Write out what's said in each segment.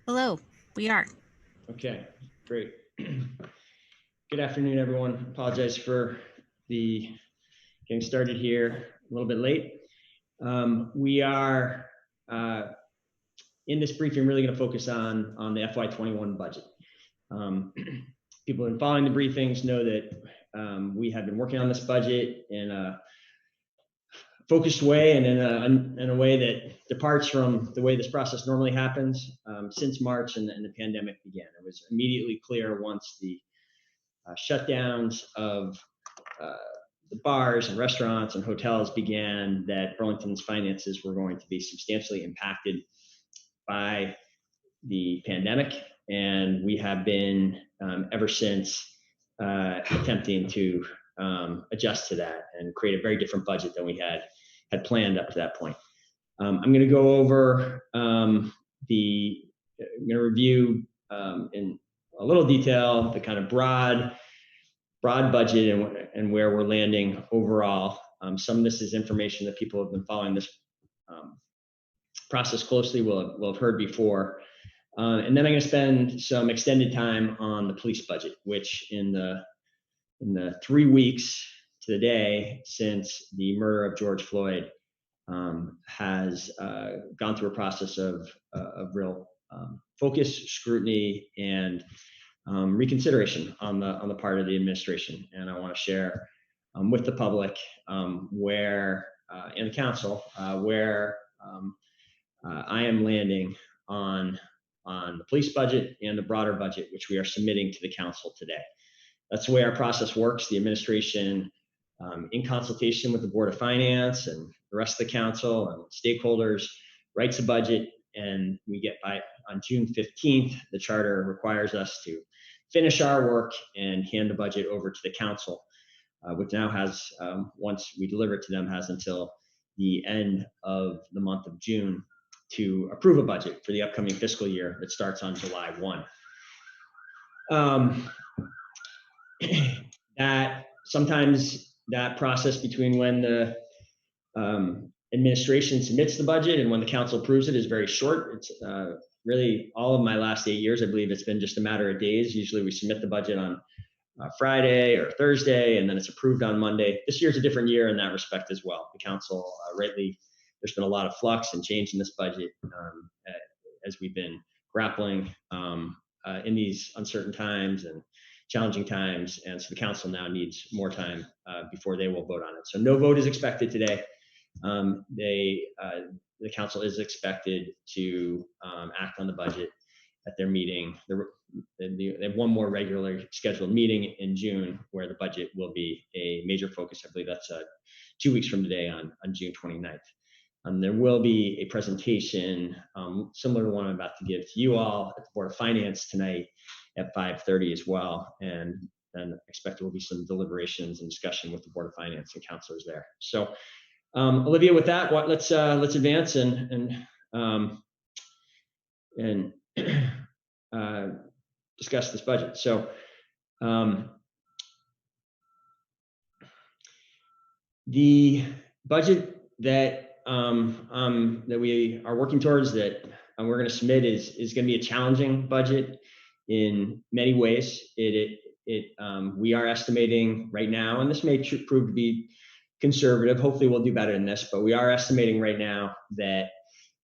Hello, we are. Okay, great. Good afternoon, everyone. Apologize for the getting started here a little bit late. We are in this briefing really going to focus on the FY21 budget. People who have been following the briefings know that we have been working on this budget in a focused way and in a way that departs from the way this process normally happens since March and the pandemic began. It was immediately clear once the shutdowns of the bars and restaurants and hotels began that Burlington's finances were going to be substantially impacted by the pandemic. And we have been ever since attempting to adjust to that and create a very different budget than we had planned up to that point. I'm going to go over I'm going to review in a little detail the kind of broad budget and where we're landing overall. Some of this is information that people have been following this process closely will have heard before. And then I'm going to spend some extended time on the police budget, which in the 3 weeks to the day since the murder of George Floyd has gone through a process of real focus, scrutiny, and reconsideration on the part of the administration. And I want to share with the public where and the council where I am landing on the police budget and the broader budget, which we are submitting to the council today. That's the way our process works. The administration, in consultation with the Board of Finance and the rest of the council and stakeholders, writes a budget, and we get on June 15th, the charter requires us to finish our work and hand the budget over to the council, which now has, once we deliver it to them, has until the end of the month of June to approve a budget for the upcoming fiscal year that starts on July 1. That sometimes that process between when the administration submits the budget and when the council approves it is very short. It's really all of my last 8 years, I believe it's been just a matter of days. Usually we submit the budget on Friday or Thursday, and then it's approved on Monday. This year's a different year in that respect as well. The council rightly, there's been a lot of flux and change in this budget as we've been grappling in these uncertain times and challenging times. And so the council now needs more time before they will vote on it. So no vote is expected today. The council is expected to act on the budget at their meeting. They have one more regularly scheduled meeting in June where the budget will be a major focus. I believe that's 2 weeks from today on June 29th. There will be a presentation similar to one I'm about to give to you all at the Board of Finance tonight at 5:30 as well. And then I expect there will be some deliberations and discussion with the Board of Finance and councilors there. So Olivia, with that, let's advance and discuss this budget. So the budget that we are working towards, that we're going to submit, is going to be a challenging budget in many ways. We are estimating right now, and this may prove to be conservative. Hopefully we'll do better than this, but we are estimating right now that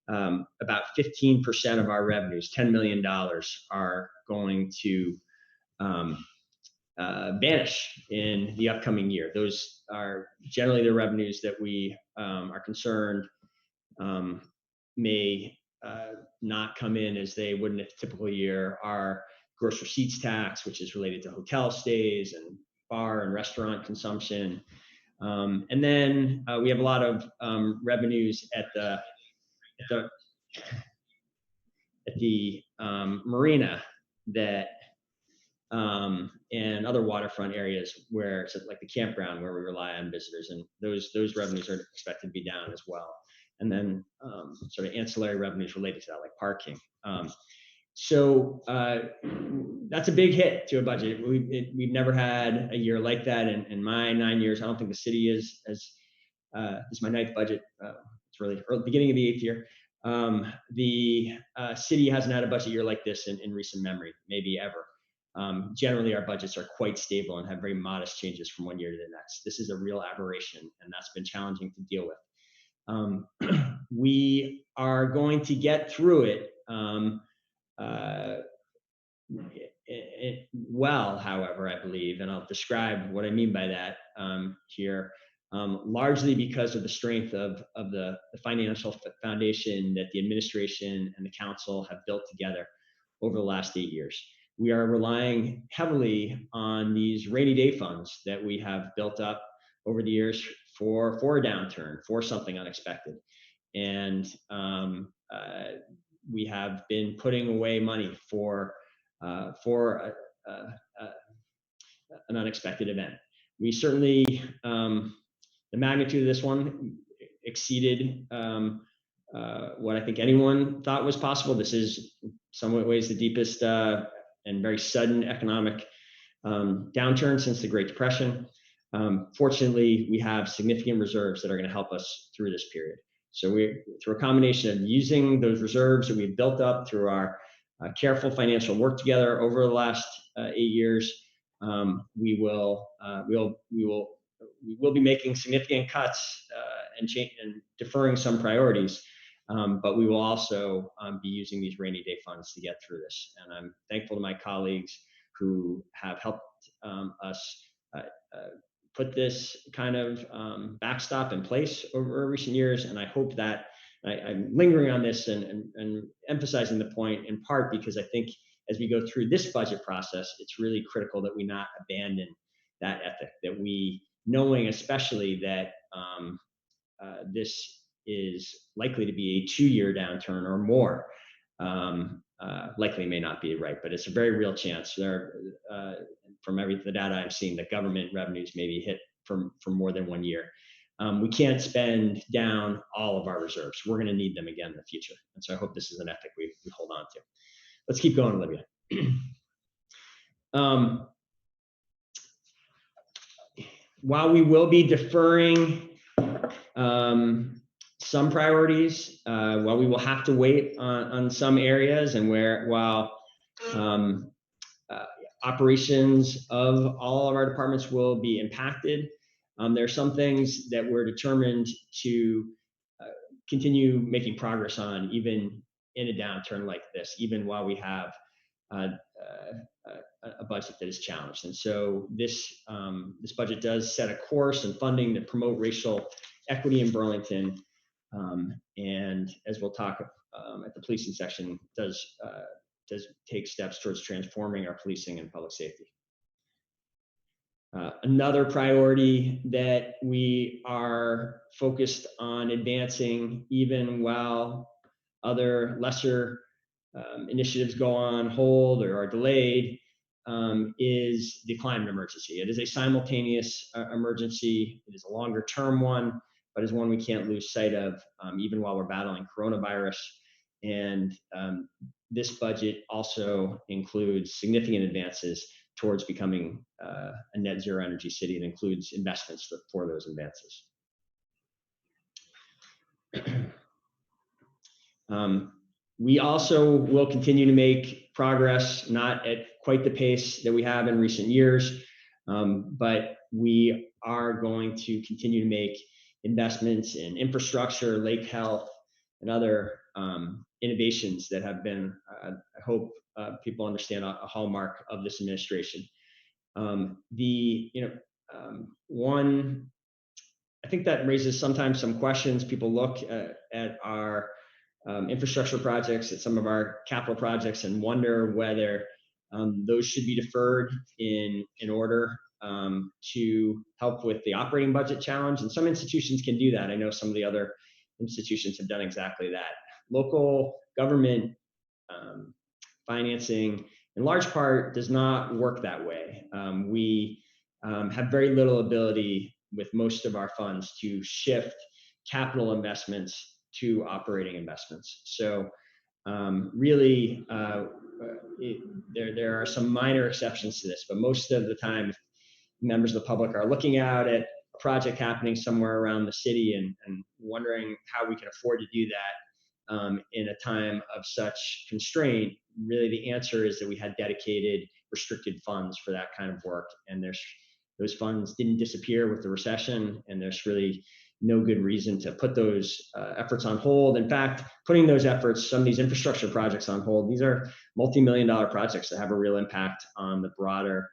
about 15% of our revenues, $10 million, are going to vanish in the upcoming year. Those are generally the revenues that we are concerned may not come in as they would in a typical year. Our gross receipts tax, which is related to hotel stays and bar and restaurant consumption. And then we have a lot of revenues at the marina that and other waterfront areas where, so like the campground, where we rely on visitors, and those revenues are expected to be down as well. And then sort of ancillary revenues related to that, like parking. So that's a big hit to a budget. We've never had a year like that in my 9 years. I don't think the city is as this is my 9th budget. It's really early, beginning of the 8th year. The city hasn't had a budget year like this in recent memory, maybe ever. Generally, our budgets are quite stable and have very modest changes from one year to the next. This is a real aberration, and that's been challenging to deal with. We are going to get through it. Well, however, I believe, and I'll describe what I mean by that here, largely because of the strength of the financial foundation that the administration and the council have built together over the last 8 years. We are relying heavily on these rainy day funds that we have built up over the years for a downturn, for something unexpected. And we have been putting away money for an unexpected event. We certainly, the magnitude of this one exceeded what I think anyone thought was possible. This is in some ways the deepest and very sudden economic downturn since the Great Depression. Fortunately, we have significant reserves that are going to help us through this period. So through a combination of using those reserves that we've built up through our careful financial work together over the last 8 years, we will be making significant cuts and deferring some priorities, but we will also be using these rainy day funds to get through this. And I'm thankful to my colleagues who have helped us put this kind of backstop in place over recent years. And I hope that I'm lingering on this and emphasizing the point in part because I think as we go through this budget process, it's really critical that we not abandon that ethic, that we, knowing especially that this is likely to be a 2-year downturn or more, likely may not be right, but it's a very real chance. There, from the data I'm seeing, that government revenues may be hit for more than 1 year. We can't spend down all of our reserves. We're going to need them again in the future. And so I hope this is an ethic we hold on to. Let's keep going, Olivia. While we will be deferring some priorities, while we will have to wait on some areas, and while operations of all of our departments will be impacted, there are some things that we're determined to continue making progress on, even in a downturn like this, even while we have a budget that is challenged. And so this budget does set a course and funding to promote racial equity in Burlington, and as we'll talk at the policing section, does take steps towards transforming our policing and public safety. Another priority that we are focused on advancing, even while other lesser initiatives go on hold or are delayed, is the climate emergency. It is a simultaneous emergency. It is a longer term one, but is one we can't lose sight of, even while we're battling coronavirus. And this budget also includes significant advances towards becoming a net zero energy city. It includes investments for those advances. We also will continue to make progress, not at quite the pace that we have in recent years, but we are going to continue to make investments in infrastructure, lake health, and other innovations that have been, I hope people understand, a hallmark of this administration. One, I think that raises sometimes some questions. People look at our infrastructure projects, at some of our capital projects, and wonder whether those should be deferred in order to help with the operating budget challenge. And some institutions can do that. I know some of the other institutions have done exactly that. Local government financing in large part does not work that way. We have very little ability with most of our funds to shift capital investments to operating investments. So really, there are some minor exceptions to this, but most of the time, members of the public are looking out at a project happening somewhere around the city and wondering how we can afford to do that in a time of such constraint. Really, the answer is that we had dedicated restricted funds for that kind of work, and those funds didn't disappear with the recession, and there's really no good reason to put those efforts on hold. In fact, putting those efforts, some of these infrastructure projects on hold, these are multi-million-dollar projects that have a real impact on the broader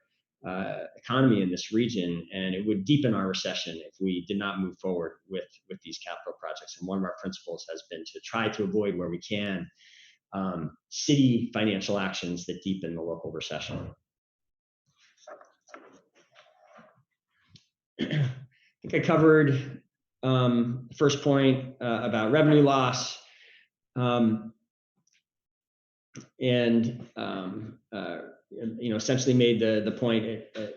economy in this region, and it would deepen our recession if we did not move forward with these capital projects. And one of our principles has been to try to avoid, where we can, city financial actions that deepen the local recession. I think I covered the first point about revenue loss, essentially made the point. I'm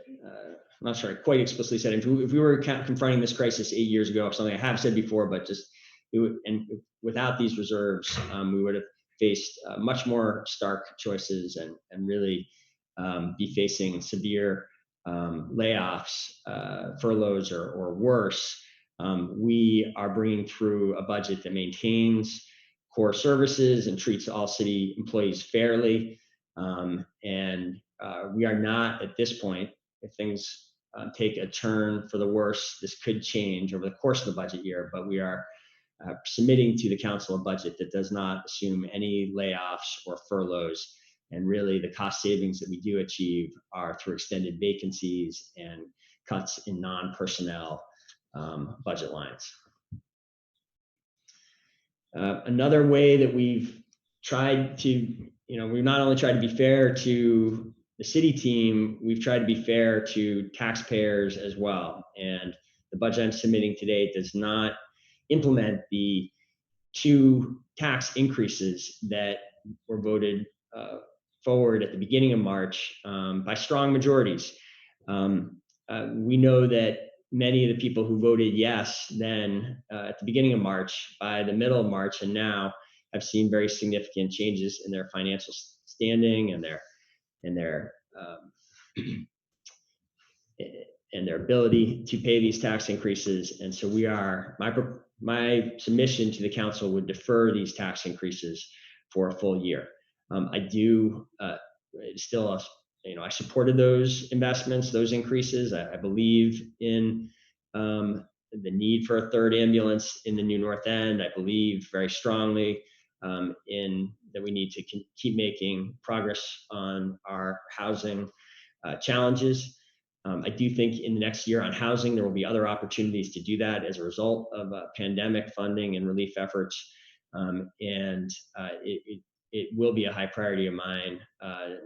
not sure I quite explicitly said it. If we were confronting this crisis 8 years ago, something I have said before, but without these reserves, we would have faced much more stark choices and really be facing severe layoffs, furloughs, or worse. We are bringing through a budget that maintains core services and treats all city employees fairly. We are not, at this point, if things take a turn for the worse, this could change over the course of the budget year, but we are submitting to the council a budget that does not assume any layoffs or furloughs. And really, the cost savings that we do achieve are through extended vacancies and cuts in non-personnel budget lines. Another way that we've tried to, we've not only tried to be fair to the city team, we've tried to be fair to taxpayers as well. And the budget I'm submitting today does not implement the 2 tax increases that were voted forward at the beginning of March by strong majorities. We know that many of the people who voted yes then at the beginning of March, by the middle of March and now, have seen very significant changes in their financial standing and their ability to pay these tax increases. And so my submission to the council would defer these tax increases for a full year. I do still, I supported those investments, those increases. I believe in the need for a third ambulance in the new North End. I believe very strongly in that we need to keep making progress on our housing challenges. I do think in the next year on housing, there will be other opportunities to do that as a result of pandemic funding and relief efforts. It will be a high priority of mine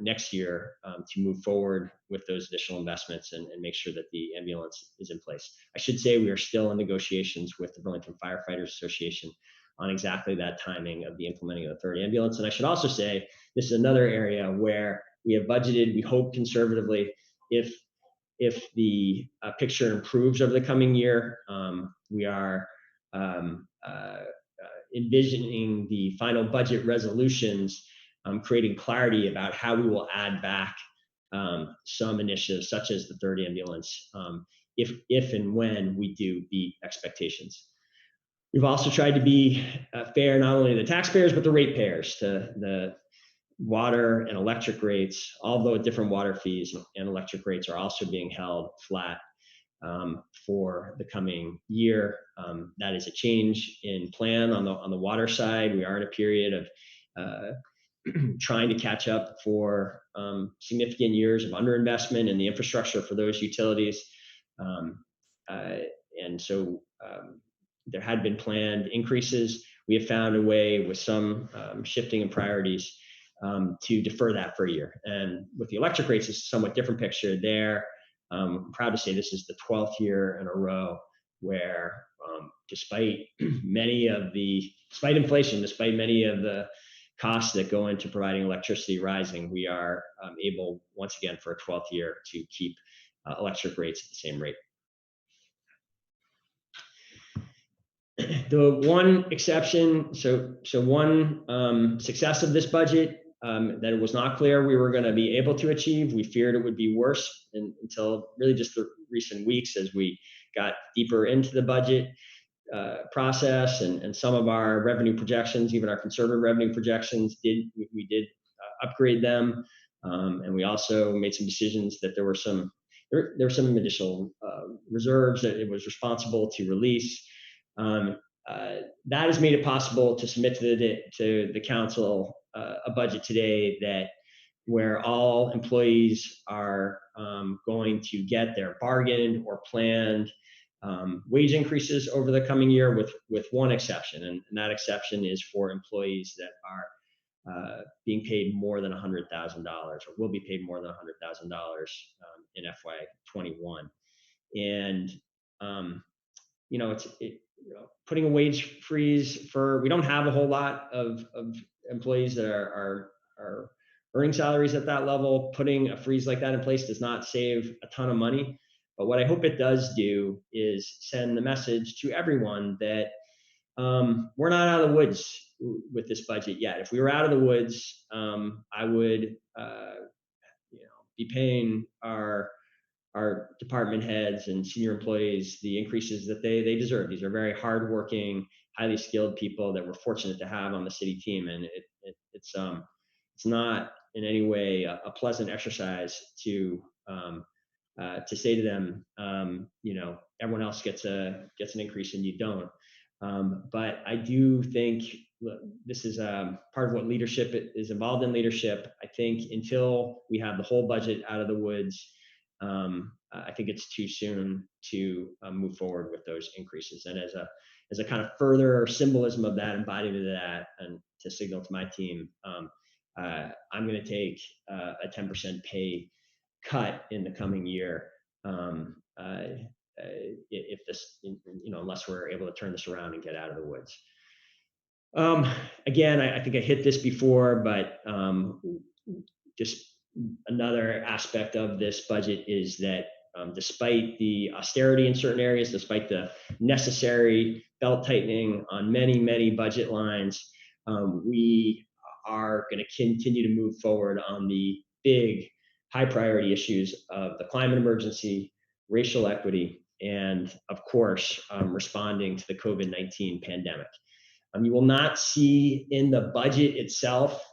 next year to move forward with those additional investments and make sure that the ambulance is in place. I should say we are still in negotiations with the Burlington Firefighters Association on exactly that timing of the implementing of the third ambulance. And I should also say this is another area where we have budgeted, we hope conservatively, if the picture improves over the coming year, we are envisioning the final budget resolutions creating clarity about how we will add back some initiatives such as the third ambulance if and when we do beat expectations. We've also tried to be fair not only to the taxpayers but the ratepayers, to the water and electric rates, although different water fees and electric rates are also being held flat for the coming year. That is a change in plan on the water side. We are in a period of trying to catch up for significant years of underinvestment in the infrastructure for those utilities. And so there had been planned increases. We have found a way with some shifting in priorities to defer that for a year. And with the electric rates, it's a somewhat different picture there. I'm proud to say this is the 12th year in a row where despite inflation, despite many of the costs that go into providing electricity rising, we are able, once again, for a 12th year to keep electric rates at the same rate. The one exception, one success of this budget that it was not clear we were going to be able to achieve. We feared it would be worse until really just the recent weeks as we got deeper into the budget process and some of our revenue projections, even our conservative revenue projections, we did upgrade them, and we also made some decisions that there were some additional reserves that it was responsible to release. That has made it possible to submit to the council a budget today where all employees are going to get their bargained or planned wage increases over the coming year, with one exception, and that exception is for employees that are being paid more than $100,000 or will be paid more than $100,000 in FY21. And putting a wage freeze we don't have a whole lot of employees that are earning salaries at that level. Putting a freeze like that in place does not save a ton of money. But what I hope it does do is send the message to everyone that we're not out of the woods with this budget yet. If we were out of the woods, I would be paying our department heads and senior employees the increases that they deserve. These are very hardworking, highly skilled people that we're fortunate to have on the city team, and it's not in any way a pleasant exercise to say to them, everyone else gets an increase and you don't. But I do think this is part of what leadership is involved in. Leadership, I think, until we have the whole budget out of the woods, I think it's too soon to move forward with those increases. And as a kind of further symbolism of that, embodiment of that, and to signal to my team, I'm going to take a 10% pay cut in the coming year, if this, unless we're able to turn this around and get out of the woods. Again, I think I hit this before, but just another aspect of this budget is that despite the austerity in certain areas, despite the necessary belt tightening on many, many budget lines, we are going to continue to move forward on the big, high priority issues of the climate emergency, racial equity, and of course, responding to the COVID-19 pandemic. You will not see in the budget itself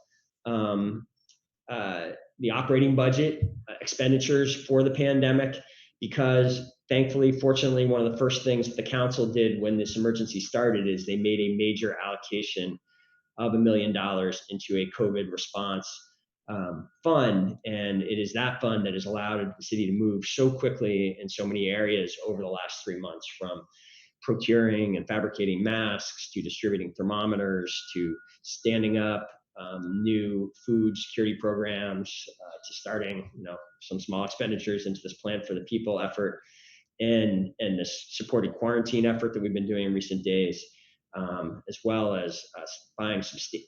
the operating budget expenditures for the pandemic, because thankfully, fortunately, one of the first things that the council did when this emergency started is they made a major allocation of $1 million into a COVID response fund. And it is that fund that has allowed the city to move so quickly in so many areas over the last 3 months, from procuring and fabricating masks to distributing thermometers to standing up new food security programs to starting some small expenditures into this Plan for the People effort, and this supported quarantine effort that we've been doing in recent days, as well as buying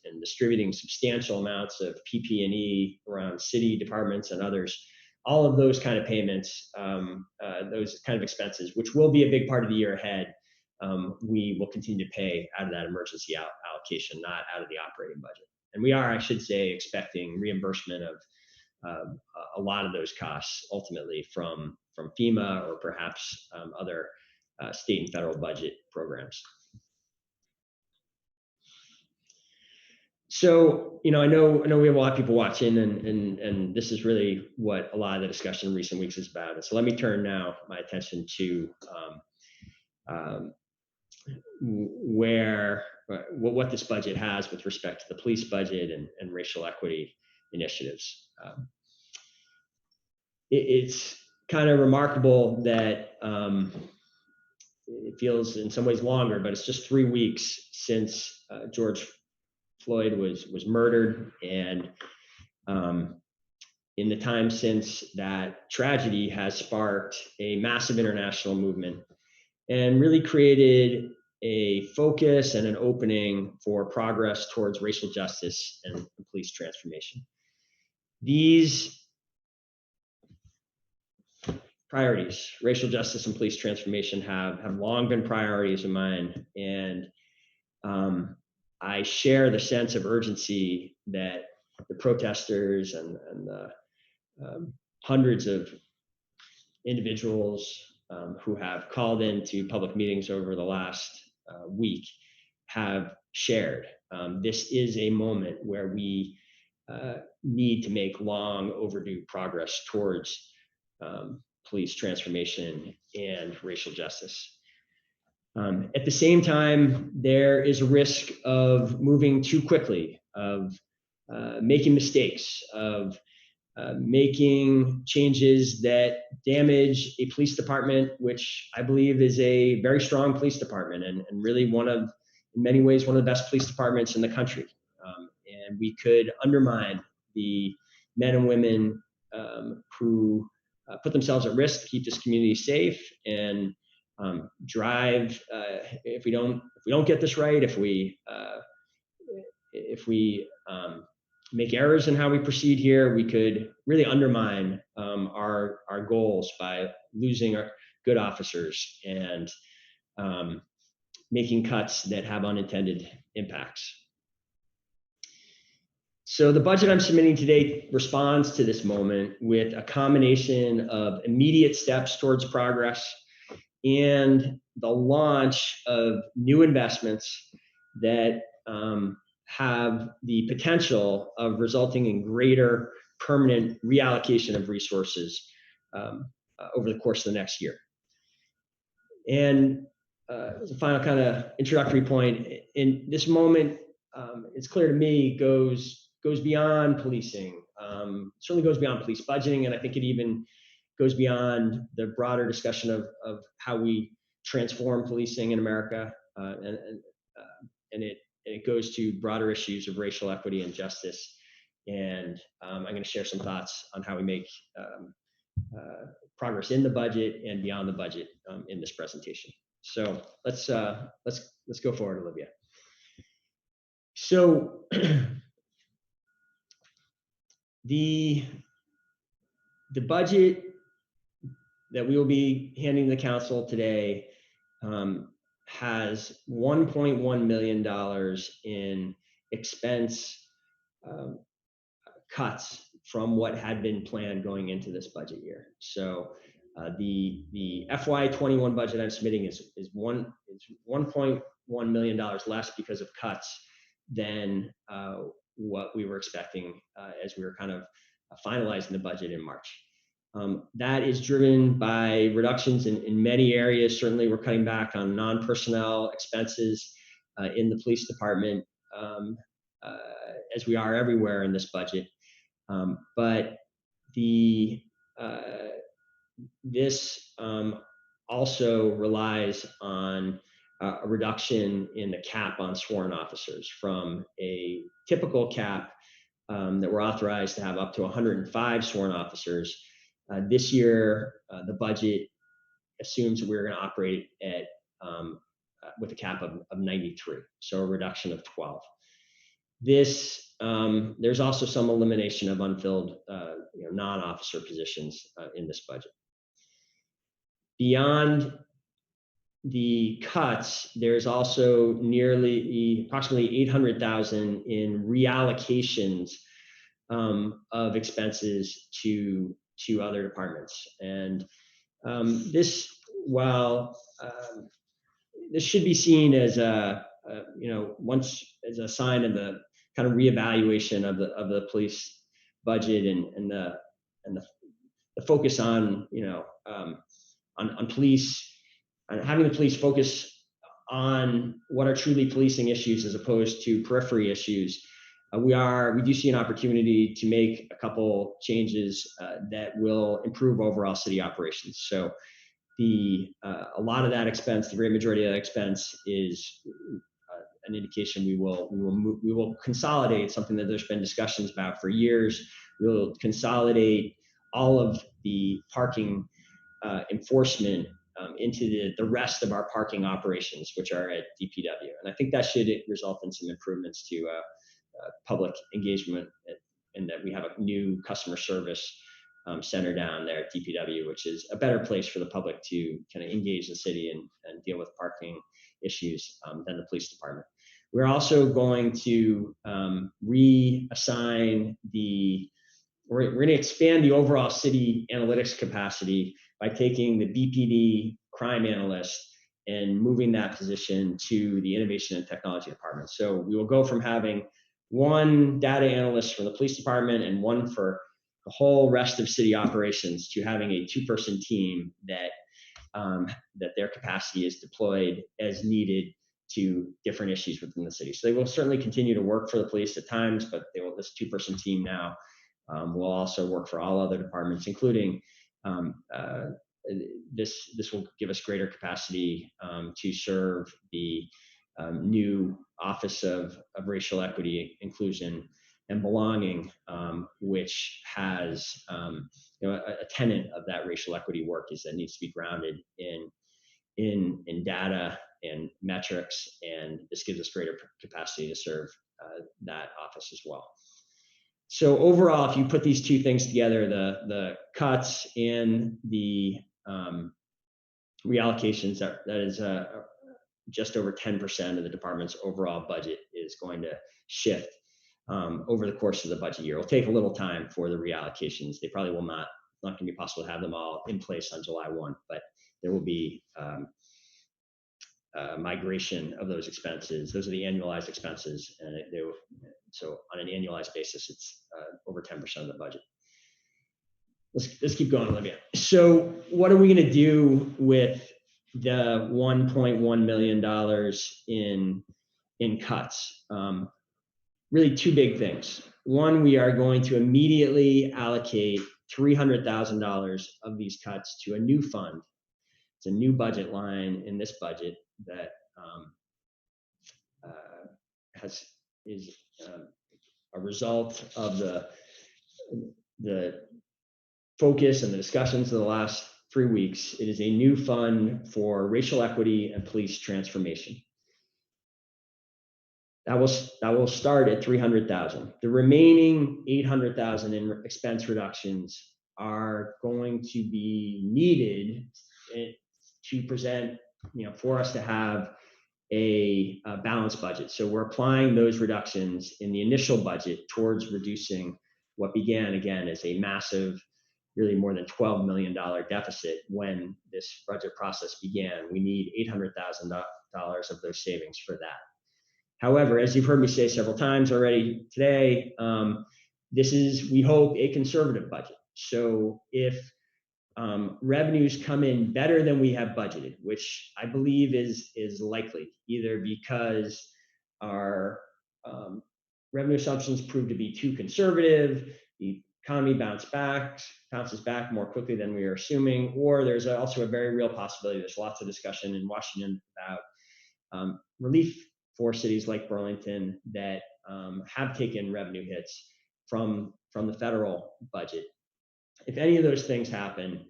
and distributing substantial amounts of PP&E around city departments and others. All of those kind of payments, those kind of expenses, which will be a big part of the year ahead, we will continue to pay out of that emergency allocation, not out of the operating budget. And we are, I should say, expecting reimbursement of a lot of those costs ultimately from FEMA or perhaps other state and federal budget programs. So, I know we have a lot of people watching, and this is really what a lot of the discussion in recent weeks is about. And so let me turn now my attention to what this budget has with respect to the police budget and racial equity initiatives. It's kind of remarkable that it feels in some ways longer, but it's just 3 weeks since George Floyd was murdered, and in the time since that tragedy has sparked a massive international movement and really created a focus and an opening for progress towards racial justice and police transformation. These priorities, racial justice and police transformation, have long been priorities of mine, and I share the sense of urgency that the protesters and the hundreds of individuals who have called into public meetings over the last week have shared. This is a moment where we need to make long overdue progress towards police transformation and racial justice. At the same time, there is a risk of moving too quickly, of making mistakes, of making changes that damage a police department, which I believe is a very strong police department and really in many ways, one of the best police departments in the country. And we could undermine the men and women who put themselves at risk to keep this community safe and drive. If we don't get this right, if we make errors in how we proceed here, we could really undermine our goals by losing our good officers and making cuts that have unintended impacts. So the budget I'm submitting today responds to this moment with a combination of immediate steps towards progress and the launch of new investments that have the potential of resulting in greater permanent reallocation of resources over the course of the next year. And as a final kind of introductory point, in this moment, it's clear to me goes beyond policing. Certainly goes beyond police budgeting, and I think it even goes beyond the broader discussion of how we transform policing in America, and it goes to broader issues of racial equity and justice. And I'm going to share some thoughts on how we make progress in the budget and beyond the budget in this presentation. So let's go forward, Olivia. So the budget that we will be handing the council today has $1.1 million in expense cuts from what had been planned going into this budget year. So the FY21 budget I'm submitting is $1.1 million less because of cuts than what we were expecting as we were kind of finalizing the budget in March. That is driven by reductions in many areas. Certainly, we're cutting back on non-personnel expenses in the police department, as we are everywhere in this budget. But this also relies on a reduction in the cap on sworn officers from a typical cap that we're authorized to have up to 105 sworn officers. This year, the budget assumes that we're going to operate at with a cap of 93, so a reduction of 12. There's also some elimination of unfilled non-officer positions in this budget. Beyond the cuts, there's also approximately 800,000 in reallocations of expenses to other departments. And this should be seen as a sign of the kind of reevaluation of the police budget and the focus on police, and having the police focus on what are truly policing issues as opposed to periphery issues. We do see an opportunity to make a couple changes that will improve overall city operations. So a lot of that expense, the great majority of that expense, is an indication we will consolidate something that there's been discussions about for years. We'll consolidate all of the parking enforcement into the rest of our parking operations, which are at DPW. And I think that should result in some improvements to public engagement, and that we have a new customer service center down there at DPW, which is a better place for the public to kind of engage the city and deal with parking issues than the police department. We're also going to reassign we're going to expand the overall city analytics capacity by taking the BPD crime analyst and moving that position to the innovation and technology department. So we will go from having one data analyst for the police department and one for the whole rest of city operations to having a two-person team that their capacity is deployed as needed to different issues within the city. So they will certainly continue to work for the police at times, but this two-person team now will also work for all other departments, including this will give us greater capacity to serve the new Office of Racial Equity, Inclusion, and Belonging, which has a tenet of that racial equity work is that needs to be grounded in data and metrics, and this gives us greater capacity to serve that office as well. So overall, if you put these two things together, the cuts and the reallocations, that is just over 10% of the department's overall budget is going to shift over the course of the budget year. It'll take a little time for the reallocations. They probably will not going to be possible to have them all in place on July 1, but there will be migration of those expenses. Those are the annualized expenses, and so on an annualized basis, it's over 10% of the budget. Let's keep going, Olivia. So what are we going to do with the $1.1 million in cuts? Really two big things. One, we are going to immediately allocate $300,000 of these cuts to a new fund. It's a new budget line in this budget that is a result of the focus and the discussions of the last 3 weeks. It is a new fund for racial equity and police transformation. That will start at $300,000. The remaining $800,000 in expense reductions are going to be needed to present, for us to have a balanced budget. So we're applying those reductions in the initial budget towards reducing what began again as a massive, really more than $12 million deficit when this budget process began. We need $800,000 of those savings for that. However, as you've heard me say several times already today, this is, we hope, a conservative budget. So if revenues come in better than we have budgeted, which I believe is likely, either because our revenue assumptions prove to be too conservative, the economy bounces back more quickly than we are assuming, or there's also a very real possibility, there's lots of discussion in Washington about relief for cities like Burlington that have taken revenue hits from the federal budget. If any of those things happen,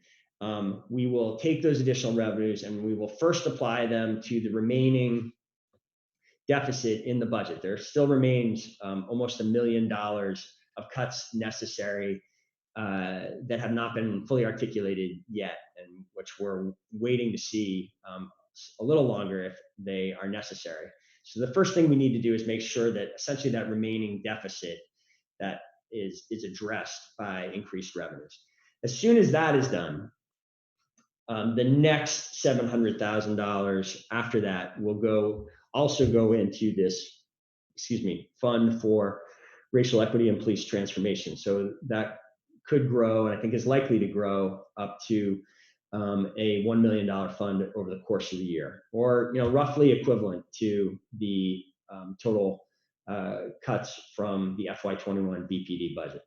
we will take those additional revenues and we will first apply them to the remaining deficit in the budget. There still remains almost $1 million of cuts necessary that have not been fully articulated yet, and which we're waiting to see a little longer if they are necessary. So the first thing we need to do is make sure that essentially that remaining deficit that is addressed by increased revenues. As soon as that is done, the next $700,000 after that will also go into this, fund for racial equity and police transformation. So that could grow, and I think is likely to grow up to a $1 million fund over the course of the year, or roughly equivalent to the total cuts from the FY21 BPD budget.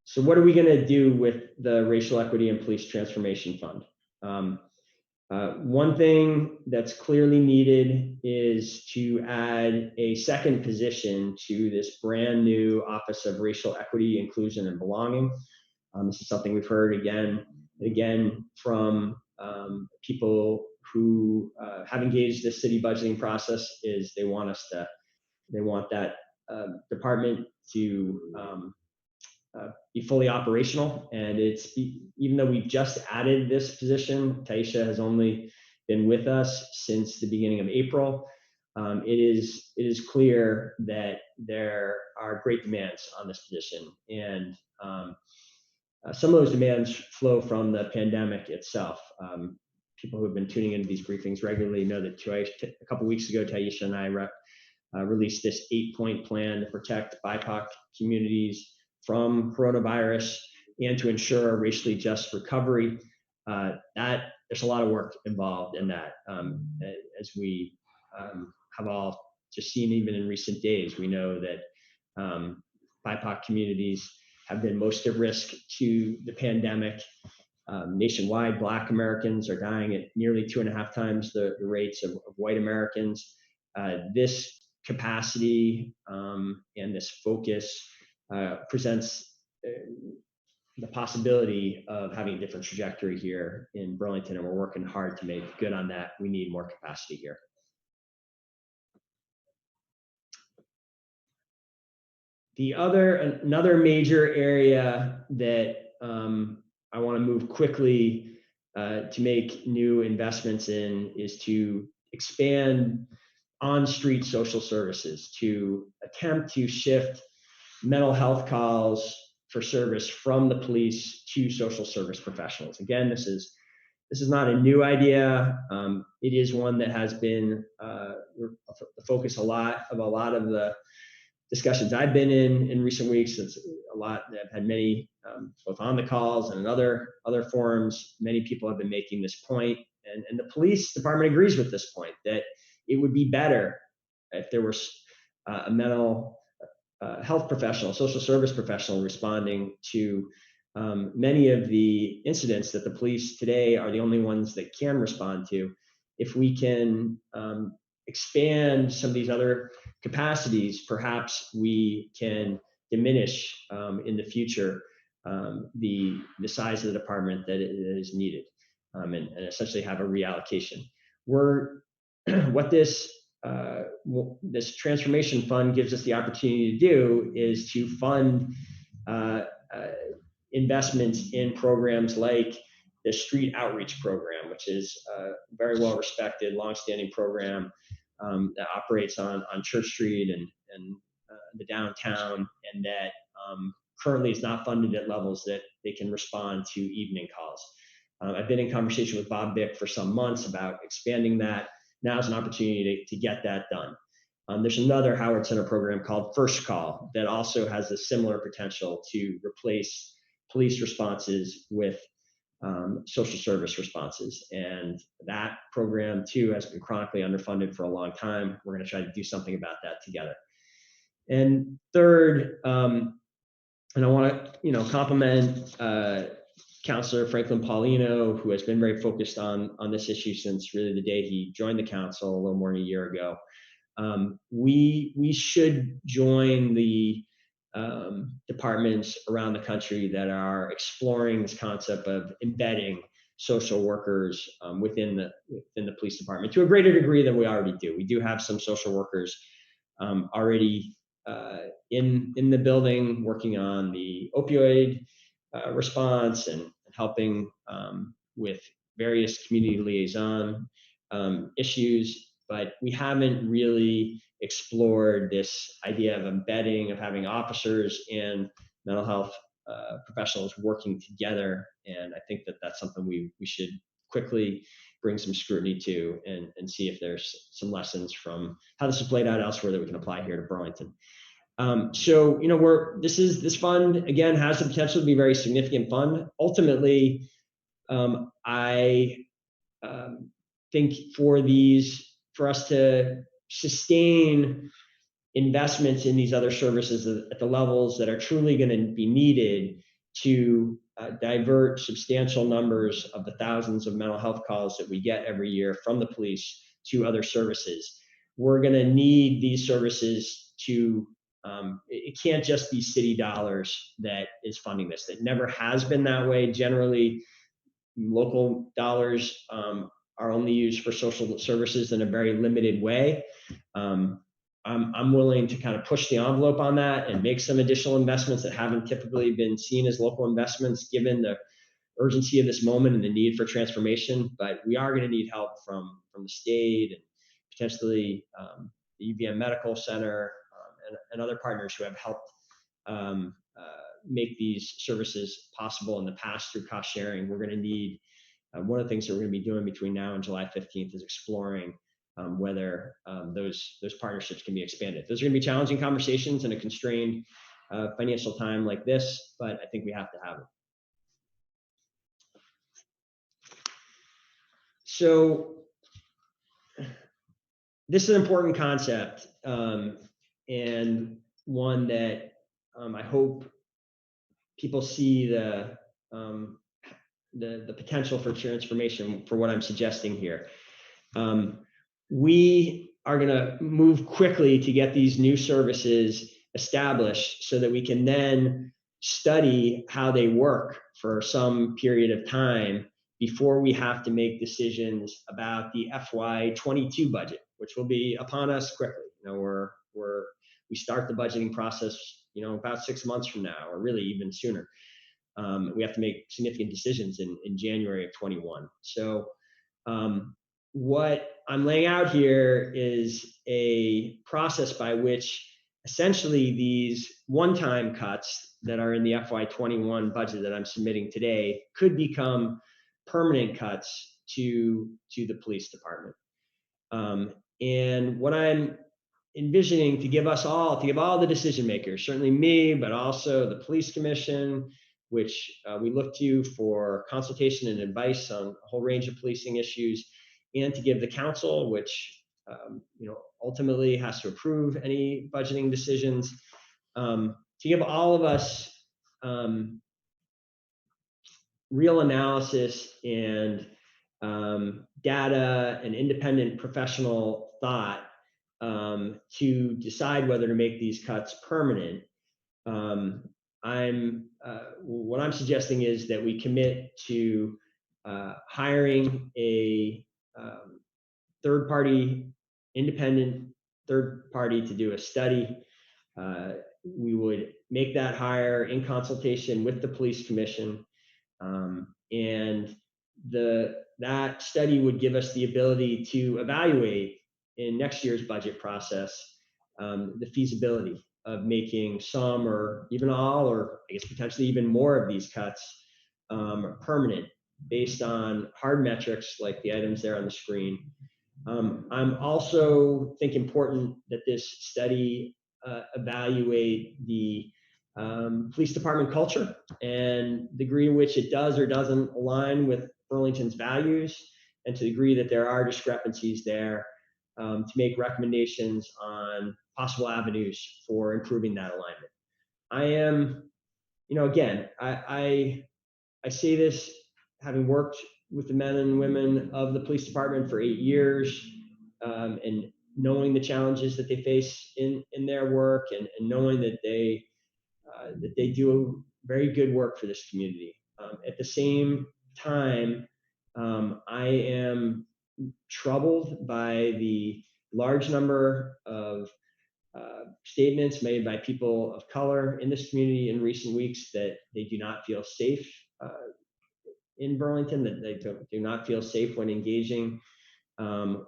So what are we going to do with the Racial Equity and Police Transformation Fund? One thing that's clearly needed is to add a second position to this brand new Office of Racial Equity, Inclusion, and Belonging. This is something we've heard again and again from people who have engaged this city budgeting process. Is they want that department to be fully operational. And even though we've just added this position, Taisha has only been with us since the beginning of April. It is clear that there are great demands on this position, and some of those demands flow from the pandemic itself. People who have been tuning into these briefings regularly know that a couple of weeks ago, Taisha and I released this 8-point plan to protect BIPOC communities from coronavirus and to ensure a racially just recovery. There's a lot of work involved in that, as we have all just seen even in recent days. We know that BIPOC communities have been most at risk to the pandemic. Nationwide, Black Americans are dying at nearly 2.5 times the rates of white Americans. This capacity and this focus presents the possibility of having a different trajectory here in Burlington, and we're working hard to make good on that. We need more capacity here. Another major area that I want to move quickly to make new investments in is to expand on-street social services, to attempt to shift mental health calls for service from the police to social service professionals. Again, this is not a new idea. It is one that has been the focus of a lot of the discussions I've been in recent weeks. It's a lot that I've had many, both on the calls and in other forums. Many people have been making this point, and the police department agrees with this point, that it would be better if there was a mental health professional, social service professional responding to many of the incidents that the police today are the only ones that can respond to. If we can expand some of these other capacities, perhaps we can diminish in the future the size of the department that is needed, and essentially have a reallocation. What this transformation fund gives us the opportunity to do is to fund investments in programs like the street outreach program, which is a very well respected, longstanding program that operates on Church Street and the downtown, and that currently is not funded at levels that they can respond to evening calls. I've been in conversation with Bob Bick for some months about expanding that. Now is an opportunity to get that done. There's another Howard Center program called First Call that also has a similar potential to replace police responses with social service responses. And that program too has been chronically underfunded for a long time. We're going to try to do something about that together. And third, and I want to compliment Councilor Franklin Paulino, who has been very focused on this issue since really the day he joined the council a little more than a year ago. We should join the departments around the country that are exploring this concept of embedding social workers within the police department to a greater degree than we already do. We do have some social workers already in the building working on the opioid response and helping with various community liaison issues, but we haven't really explored this idea of embedding, of having officers and mental health professionals working together. And I think that that's something we should quickly bring some scrutiny to and see if there's some lessons from how this is played out elsewhere that we can apply here to Burlington. So, this fund, again, has the potential to be a very significant fund. Ultimately, I think for us to sustain investments in these other services at the levels that are truly going to be needed to divert substantial numbers of the thousands of mental health calls that we get every year from the police to other services, we're going to need these services to it can't just be city dollars that is funding this. It never has been that way. Generally, local dollars are only used for social services in a very limited way. I'm willing to kind of push the envelope on that and make some additional investments that haven't typically been seen as local investments, given the urgency of this moment and the need for transformation. But we are going to need help from the state and potentially the UVM Medical Center and other partners who have helped make these services possible in the past through cost sharing. We're going to need one of the things that we're going to be doing between now and July 15th is exploring whether those partnerships can be expanded. Those are going to be challenging conversations in a constrained financial time like this, but I think we have to have it. So this is an important concept and one that I hope people see the potential for transformation for what I'm suggesting here. We are going to move quickly to get these new services established so that we can then study how they work for some period of time before we have to make decisions about the FY22 budget, which will be upon us quickly. You know, we start the budgeting process, you know, about 6 months from now, or really even sooner. We have to make significant decisions in January of 21. So what I'm laying out here is a process by which essentially these one-time cuts that are in the FY21 budget that I'm submitting today could become permanent cuts to the police department. And what I'm envisioning to give all the decision makers, certainly me, but also the police commission, which we look to for consultation and advice on a whole range of policing issues, and to give the council, which ultimately has to approve any budgeting decisions, to give all of us real analysis and data and independent professional thought to decide whether to make these cuts permanent. What I'm suggesting is that we commit to hiring a independent third party to do a study. We would make that hire in consultation with the police commission, and that study would give us the ability to evaluate in next year's budget process the feasibility of making some or even all, or I guess potentially even more of these cuts permanent based on hard metrics like the items there on the screen. I'm also think important that this study evaluate the police department culture and the degree in which it does or doesn't align with Burlington's values, and to the degree that there are discrepancies there, to make recommendations on possible avenues for improving that alignment. I am, again, I say this having worked with the men and women of the police department for 8 years, and knowing the challenges that they face in their work, and knowing that they do very good work for this community. At the same time, I am troubled by the large number of statements made by people of color in this community in recent weeks that they do not feel safe in Burlington, that they do not feel safe when engaging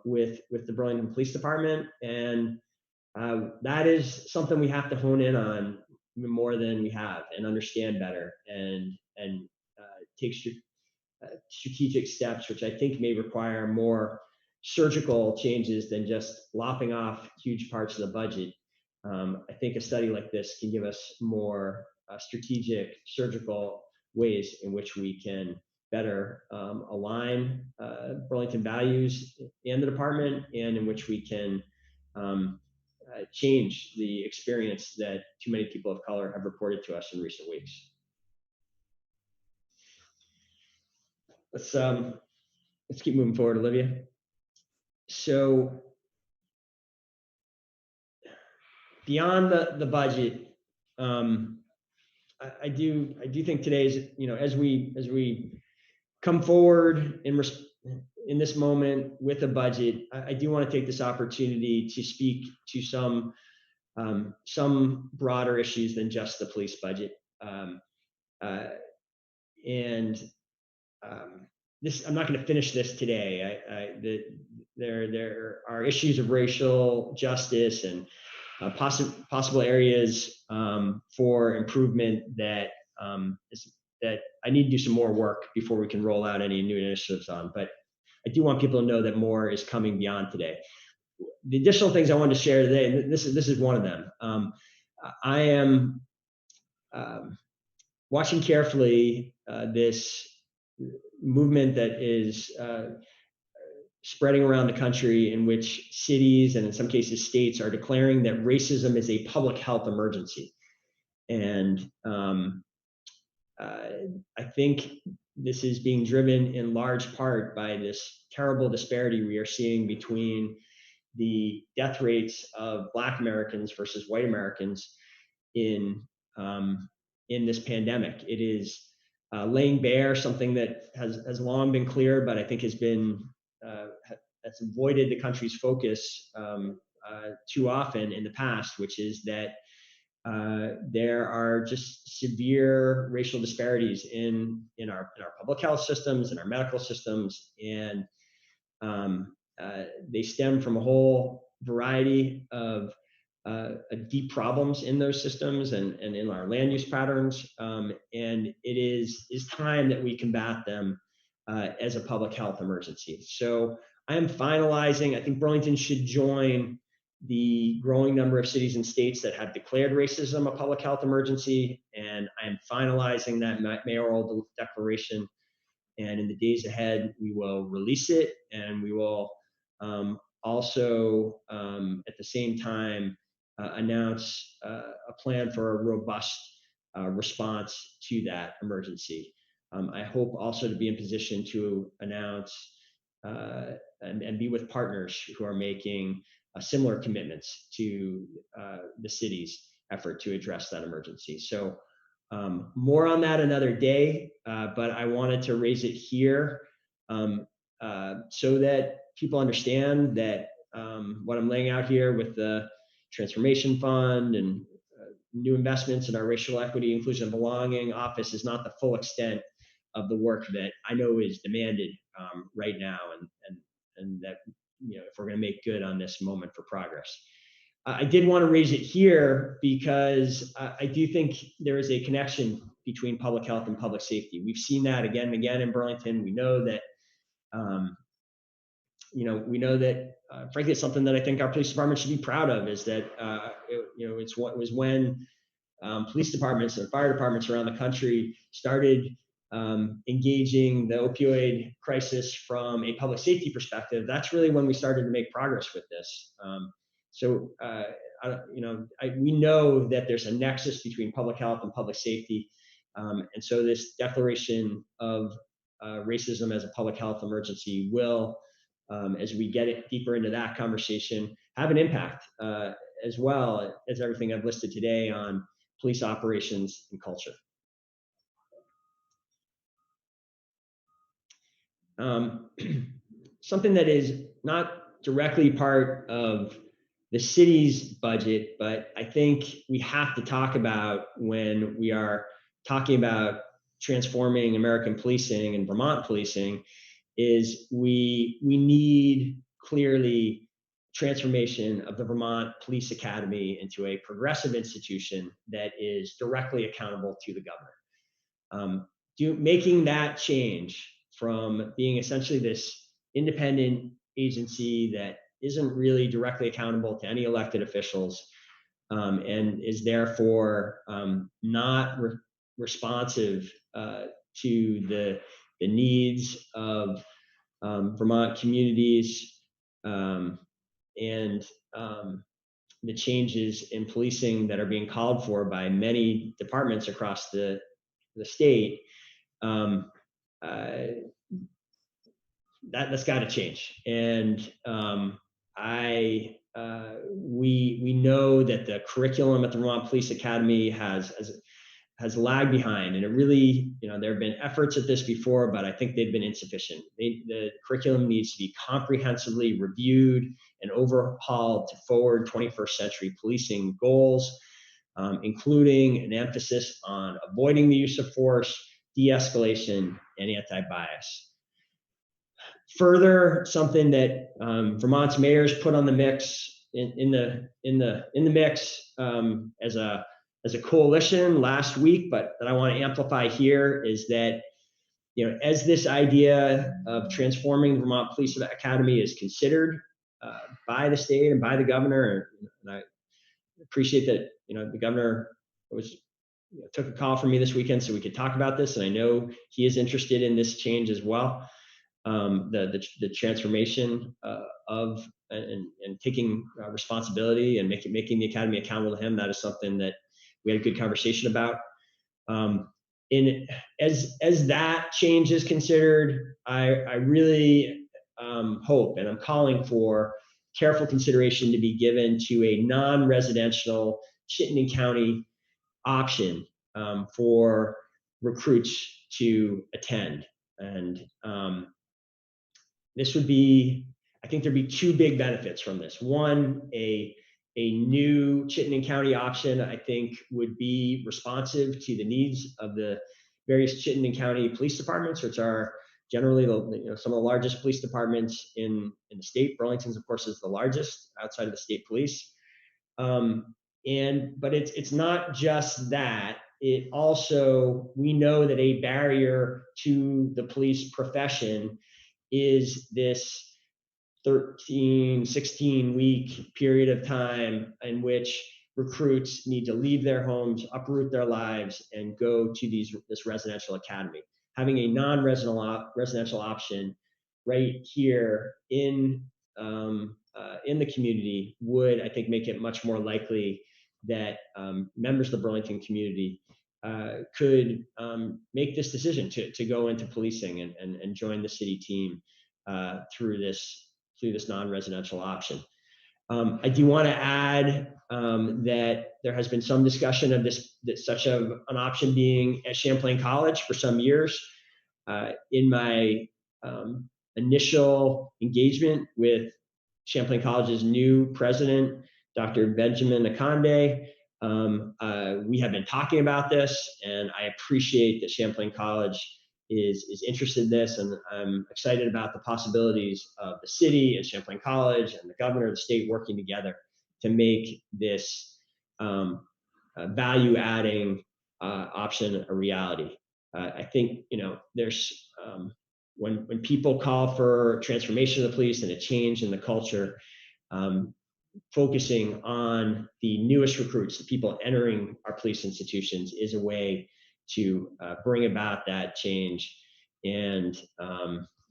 with the Burlington Police Department. And that is something we have to hone in on more than we have, and understand better, and take strategic steps, which I think may require more surgical changes than just lopping off huge parts of the budget. I think a study like this can give us more strategic, surgical ways in which we can better align Burlington values and the department, and in which we can change the experience that too many people of color have reported to us in recent weeks. Let's keep moving forward, Olivia. So beyond the budget, I do think today's, as we come forward in this moment with a budget, I do want to take this opportunity to speak to some broader issues than just the police budget. Uh, and this, I'm not going to finish this today. There are issues of racial justice and possible areas for improvement that that I need to do some more work before we can roll out any new initiatives on. But I do want people to know that more is coming beyond today. The additional things I wanted to share today, and this is one of them. I am watching carefully this movement that is spreading around the country, in which cities and in some cases states are declaring that racism is a public health emergency. And I think this is being driven in large part by this terrible disparity we are seeing between the death rates of Black Americans versus white Americans in this pandemic. It is laying bare something that has long been clear, but I think has been that's avoided the country's focus too often in the past, which is that there are just severe racial disparities in our public health systems, in our medical systems, and they stem from a whole variety of deep problems in those systems and in our land use patterns. And it is time that we combat them as a public health emergency. So I am finalizing, I think Burlington should join the growing number of cities and states that have declared racism a public health emergency. And I am finalizing that mayoral declaration. And in the days ahead, we will release it, and we will also, at the same time, announce a plan for a robust response to that emergency. I hope also to be in position to announce and be with partners who are making similar commitments to the city's effort to address that emergency. So more on that another day, but I wanted to raise it here so that people understand that what I'm laying out here with the Transformation Fund and new investments in our Racial Equity, Inclusion, and Belonging Office is not the full extent of the work that I know is demanded right now, and that, if we're going to make good on this moment for progress. I did want to raise it here because I do think there is a connection between public health and public safety. We've seen that again and again in Burlington. We know that, frankly, it's something that I think our police department should be proud of, is that, it was when police departments and fire departments around the country started engaging the opioid crisis from a public safety perspective. That's really when we started to make progress with this. So we know that there's a nexus between public health and public safety. And so this declaration of racism as a public health emergency will, as we get it deeper into that conversation, have an impact as well as everything I've listed today on police operations and culture. Something that is not directly part of the city's budget, but I think we have to talk about when we are talking about transforming American policing and Vermont policing, is we need clearly transformation of the Vermont Police Academy into a progressive institution that is directly accountable to the governor. Making that change from being essentially this independent agency that isn't really directly accountable to any elected officials, and is therefore not responsive to the needs of Vermont communities, and the changes in policing that are being called for by many departments across the state. That's got to change. And we know that the curriculum at the Vermont Police Academy has lagged behind, and it really, there have been efforts at this before, but I think they've been insufficient. The curriculum needs to be comprehensively reviewed and overhauled to forward 21st century policing goals, including an emphasis on avoiding the use of force, de-escalation, and anti-bias. Further, something that Vermont's mayors put on the mix in the mix as a coalition last week, but that I want to amplify here is that, as this idea of transforming the Vermont Police Academy is considered by the state and by the governor, and I appreciate that, the governor took a call from me this weekend so we could talk about this, and I know he is interested in this change as well. The transformation of and taking responsibility and making the academy accountable to him. That is something that we had a good conversation about. As that change is considered, I really hope, and I'm calling for careful consideration to be given to a non-residential Chittenden County option for recruits to attend. And this would be, I think there'd be two big benefits from this. One, a new Chittenden County option, I think, would be responsive to the needs of the various Chittenden County police departments, which are generally some of the largest police departments in the state. Burlington's, of course, is the largest outside of the state police. But it's not just that. It also, we know that a barrier to the police profession is this 13, 16-week period of time in which recruits need to leave their homes, uproot their lives, and go to this residential academy. Having a non-residential option right here in the community would, I think, make it much more likely that members of the Burlington community could make this decision to go into policing and join the city team through this non-residential option. I do want to add that there has been some discussion of such an option being at Champlain College for some years. In my initial engagement with Champlain College's new president, Dr. Benjamin Akande, we have been talking about this, and I appreciate that Champlain College is interested in this, and I'm excited about the possibilities of the city and Champlain College and the governor of the state working together to make this value-adding option a reality. I think, there's when people call for transformation of the police and a change in the culture, focusing on the newest recruits, the people entering our police institutions, is a way to bring about that change. And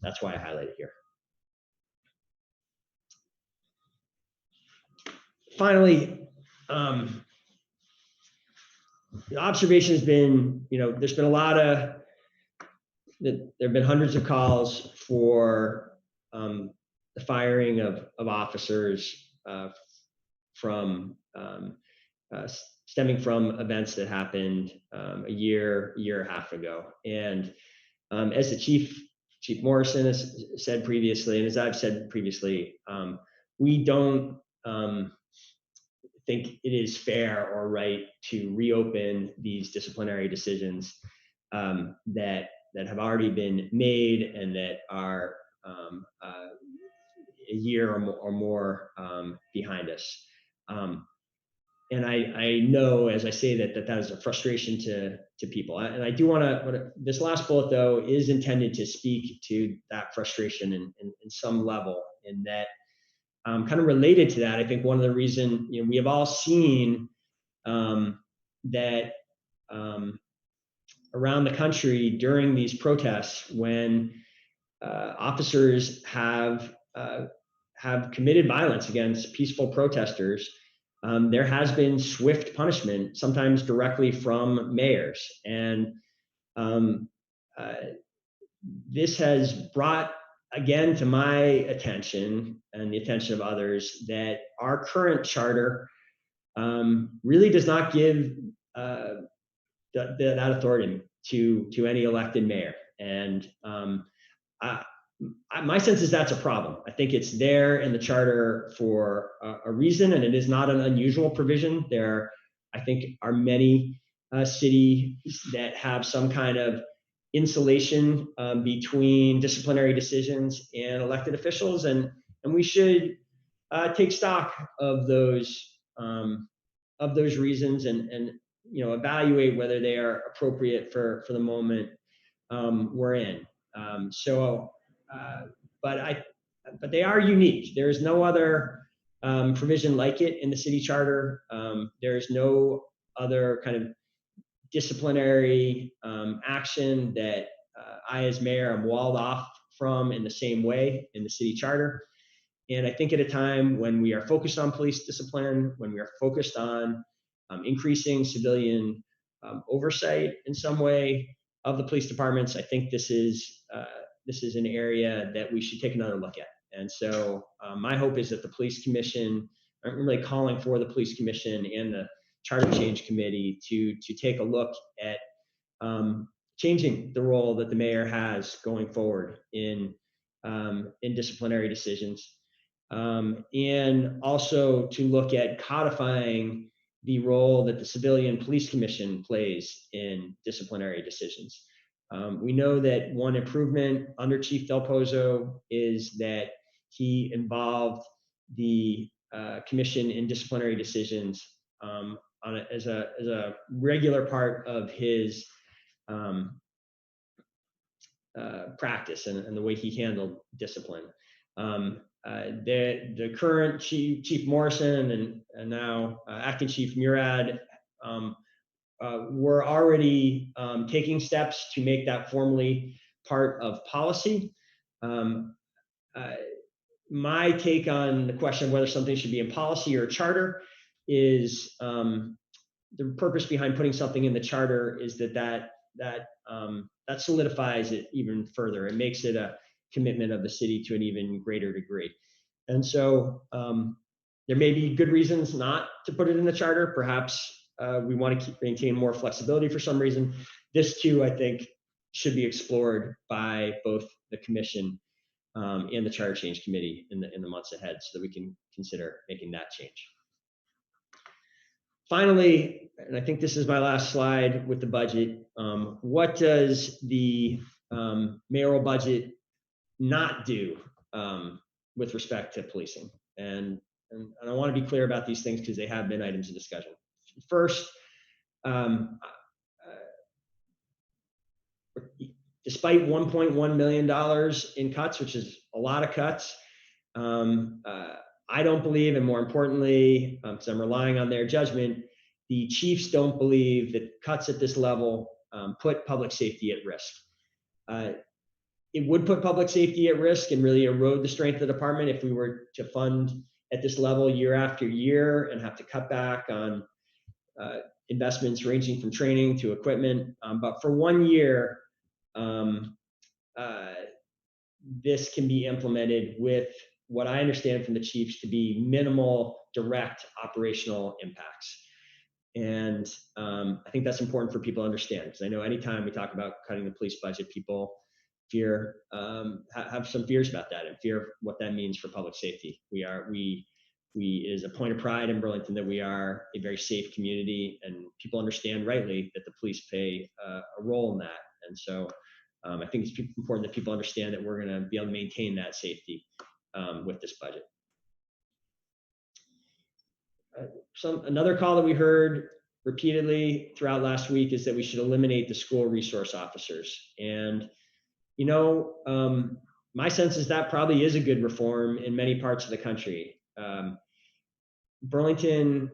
that's why I highlight it here. Finally, the observation has been, there's been there have been hundreds of calls for the firing of officers from stemming from events that happened a year and a half ago. And as the Chief Morrison has said previously, and as I've said previously, we don't think it is fair or right to reopen these disciplinary decisions that have already been made and that are a year or more behind us. And I know, as I say that is a frustration to people. And I do want to, this last bullet though is intended to speak to that frustration in some level, in that kind of related to that. I think one of the reasons, we have all seen that around the country during these protests, when officers have committed violence against peaceful protesters, there has been swift punishment, sometimes directly from mayors. And this has brought again, to my attention and the attention of others, that our current charter really does not give that authority to any elected mayor. And I, my sense is that's a problem. I think it's there in the charter for a reason, and it is not an unusual provision. There, I think, are many cities that have some kind of insulation between disciplinary decisions and elected officials, and we should take stock of those reasons, and evaluate whether they are appropriate for the moment we're in. So, but but they are unique. There is no other provision like it in the city charter. There is no other kind of disciplinary action that I, as mayor, am walled off from in the same way in the city charter. And I think at a time when we are focused on police discipline, when we are focused on increasing civilian oversight in some way of the police departments, I think this is an area that we should take another look at. And so my hope is that the police commission, I'm really calling for the police commission and the charter change committee to take a look at changing the role that the mayor has going forward in disciplinary decisions. And also to look at codifying the role that the civilian police commission plays in disciplinary decisions. We know that one improvement under Chief Del Pozo is that he involved the commission in disciplinary decisions as a regular part of his practice and the way he handled discipline. The current Chief Morrison and now Acting Chief Murad were already taking steps to make that formally part of policy. My take on the question of whether something should be in policy or charter is the purpose behind putting something in the charter is that solidifies it even further. It makes it a commitment of the city to an even greater degree. And so there may be good reasons not to put it in the charter. Perhaps we want to maintain more flexibility for some reason. This too, I think, should be explored by both the commission and the charter change committee in the months ahead, so that we can consider making that change. Finally, and I think this is my last slide with the budget, what does the mayoral budget not do with respect to policing? And I want to be clear about these things because they have been items of discussion. First, despite $1.1 million in cuts, which is a lot of cuts, I don't believe, and more importantly, because I'm relying on their judgment, the chiefs don't believe that cuts at this level put public safety at risk. It would put public safety at risk and really erode the strength of the department if we were to fund at this level year after year and have to cut back on investments ranging from training to equipment. But for 1 year, this can be implemented with what I understand from the chiefs to be minimal direct operational impacts. And I think that's important for people to understand, because I know anytime we talk about cutting the police budget, people fear, have some fears about that and fear what that means for public safety. We it is a point of pride in Burlington that we are a very safe community, and people understand rightly that the police play a role in that. And so I think it's important that people understand that we're going to be able to maintain that safety with this budget. Another call that we heard repeatedly throughout last week is that we should eliminate the school resource officers. And, my sense is that probably is a good reform in many parts of the country. Burlington,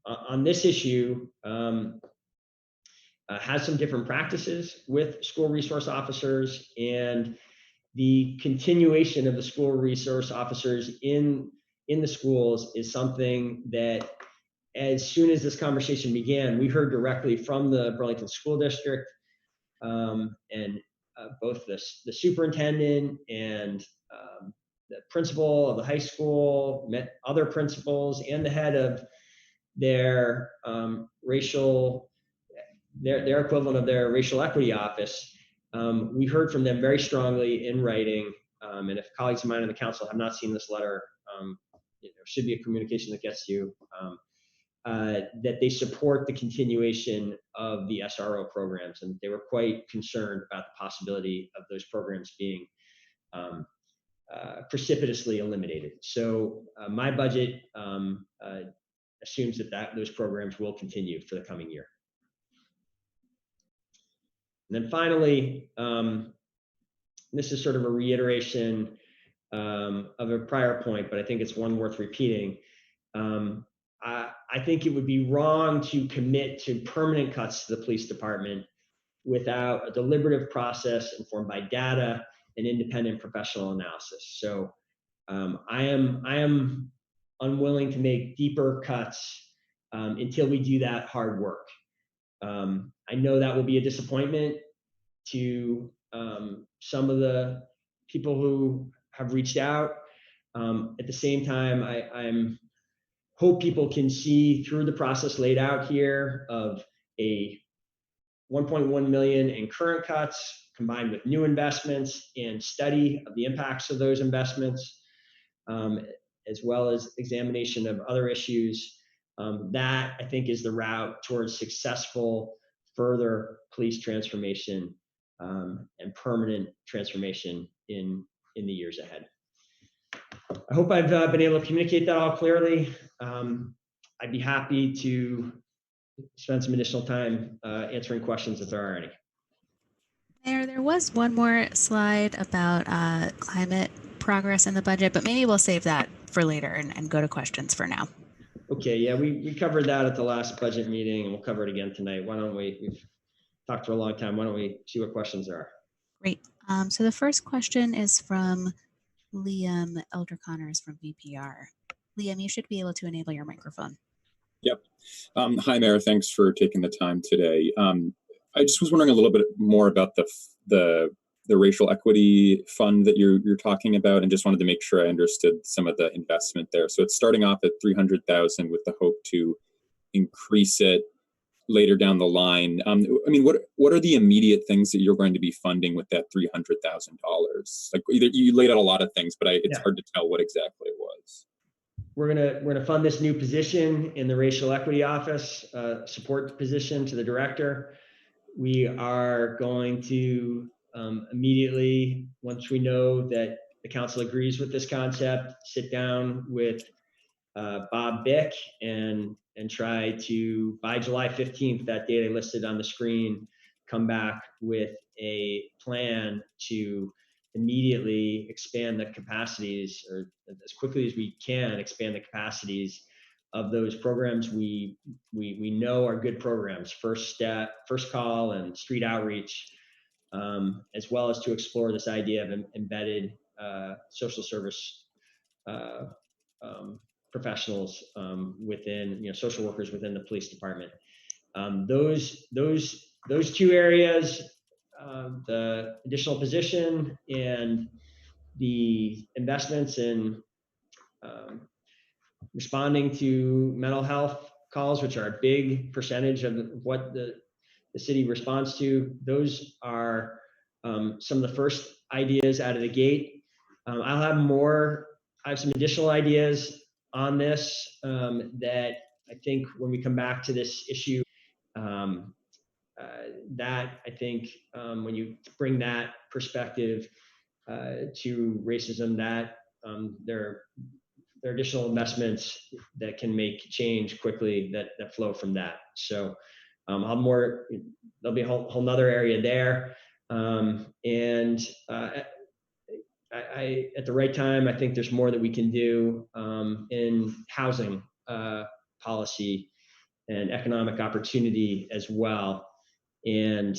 on this issue, has some different practices with school resource officers, and the continuation of the school resource officers in the schools is something that, as soon as this conversation began, we heard directly from the Burlington School District and both the superintendent and the principal of the high school, met other principals, and the head of their their equivalent of their racial equity office. We heard from them very strongly in writing, and if colleagues of mine on the council have not seen this letter, should be a communication that gets you, that they support the continuation of the SRO programs, and they were quite concerned about the possibility of those programs being precipitously eliminated. So my budget assumes that those programs will continue for the coming year. And then finally, this is sort of a reiteration of a prior point, but I think it's one worth repeating. I think it would be wrong to commit to permanent cuts to the police department without a deliberative process informed by data and independent professional analysis. So I am unwilling to make deeper cuts until we do that hard work. I know that will be a disappointment to some of the people who have reached out. At the same time, I'm hope people can see through the process laid out here of a 1.1 million in current cuts combined with new investments and study of the impacts of those investments, as well as examination of other issues. That I think is the route towards successful further police transformation and permanent transformation in the years ahead. I hope I've been able to communicate that all clearly. I'd be happy to spend some additional time answering questions if there are any. Mayor, there was one more slide about climate progress in the budget, but maybe we'll save that for later and go to questions for now. Okay, yeah, we covered that at the last budget meeting, and we'll cover it again tonight. Why don't we've talked for a long time. Why don't we see what questions there are? Great. So the first question is from Liam Elder-Connors from VPR. Liam, you should be able to enable your microphone. Yep. Hi, Mayor. Thanks for taking the time today. I just was wondering a little bit more about the racial equity fund that you're talking about, and just wanted to make sure I understood some of the investment there. So it's starting off at $300,000 with the hope to increase it later down the line. I mean, what are the immediate things that you're going to be funding with that $300,000? Like, either you laid out a lot of things, but it's hard to tell what exactly it was. We're gonna fund this new position in the racial equity office, support position to the director. We are going to immediately, once we know that the council agrees with this concept, sit down with Bob Bick and try to, by July 15th, that date I listed on the screen, come back with a plan to immediately expand the capacities, or as quickly as we can expand the capacities of those programs we know are good programs, First Step, First Call, and Street Outreach, as well as to explore this idea of embedded social service professionals within, social workers within the police department. Those two areas, the additional position and the investments in responding to mental health calls, which are a big percentage of what the city responds to. Those are some of the first ideas out of the gate. I have some additional ideas on this that I think when we come back to this issue, that I think when you bring that perspective to racism, that there are additional investments that can make change quickly that flow from that. So there'll be a whole nother area there. I at the right time, I think there's more that we can do in housing policy and economic opportunity as well. And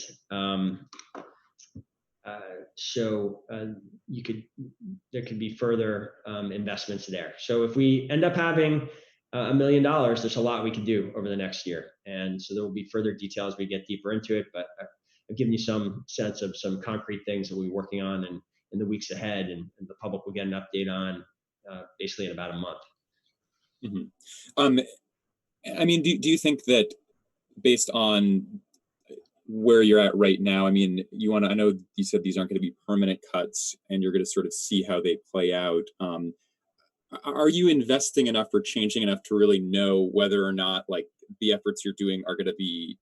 there could be further investments there. So if we end up having $1 million, there's a lot we can do over the next year. And so there will be further details as we get deeper into it. But I I've given you some sense of some concrete things that we'll be working on in the weeks ahead, and the public will get an update on basically in about a month. Mm-hmm. I mean, do you think that based on where you're at right now, I mean, I know you said these aren't going to be permanent cuts and you're going to sort of see how they play out. Are you investing enough or changing enough to really know whether or not like the efforts you're doing are going to be,